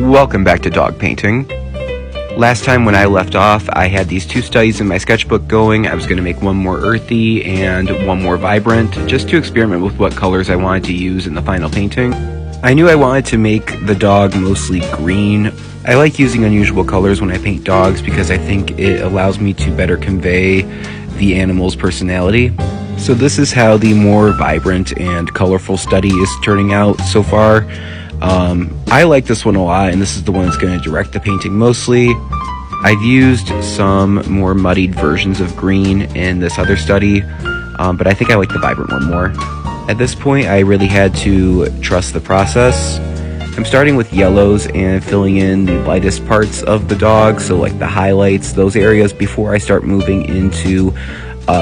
Welcome back to dog painting. Last time when I left off, I had these two studies in my sketchbook going. I was going to make one more earthy and one more vibrant, just to experiment with what colors I wanted to use in the final painting. I knew I wanted to make the dog mostly green. I like using unusual colors when I paint dogs because I think it allows me to better convey the animal's personality. So this is how the more vibrant and colorful study is turning out so far. I like this one a lot, and this is the one that's going to direct the painting mostly. I've used some more muddied versions of green in this other study, but I think I like the vibrant one more. At this point, I really had to trust the process. I'm starting with yellows and filling in the lightest parts of the dog, so like the highlights, those areas, before I start moving into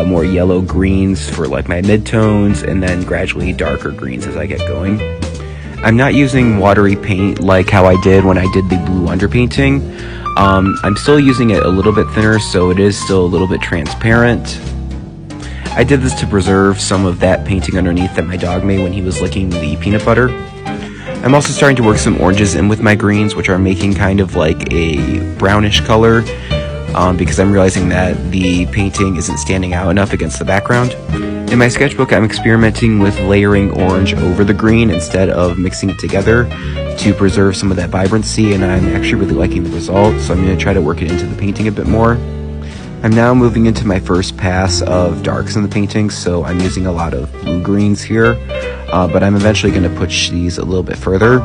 more yellow greens for like my midtones, and then gradually darker greens as I get going. I'm not using watery paint like how I did when I did the blue underpainting. I'm still using it a little bit thinner, so it is still a little bit transparent. I did this to preserve some of that painting underneath that my dog made when he was licking the peanut butter. I'm also starting to work some oranges in with my greens, which are making kind of like a brownish color, because I'm realizing that the painting isn't standing out enough against the background. In my sketchbook, I'm experimenting with layering orange over the green instead of mixing it together to preserve some of that vibrancy, and I'm actually really liking the result, so I'm going to try to work it into the painting a bit more. I'm now moving into my first pass of darks in the painting, so I'm using a lot of blue-greens here, but I'm eventually going to push these a little bit further.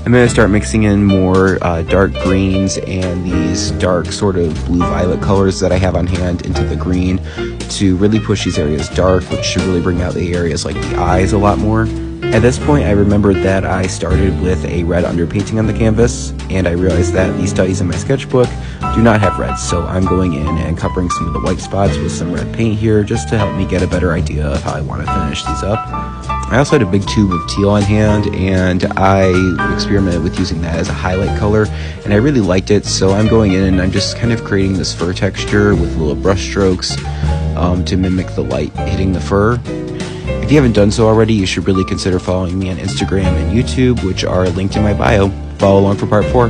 I'm going to start mixing in more dark greens and these dark sort of blue-violet colors that I have on hand into the green to really push these areas dark, which should really bring out the areas like the eyes a lot more. At this point, I remembered that I started with a red underpainting on the canvas, and I realized that these studies in my sketchbook do not have red, so I'm going in and covering some of the white spots with some red paint here just to help me get a better idea of how I want to finish these up. I also had a big tube of teal on hand, and I experimented with using that as a highlight color, and I really liked it, so I'm going in and I'm just kind of creating this fur texture with little brush strokes to mimic the light hitting the fur. If you haven't done so already, you should really consider following me on Instagram and YouTube, which are linked in my bio. Follow along for part 4.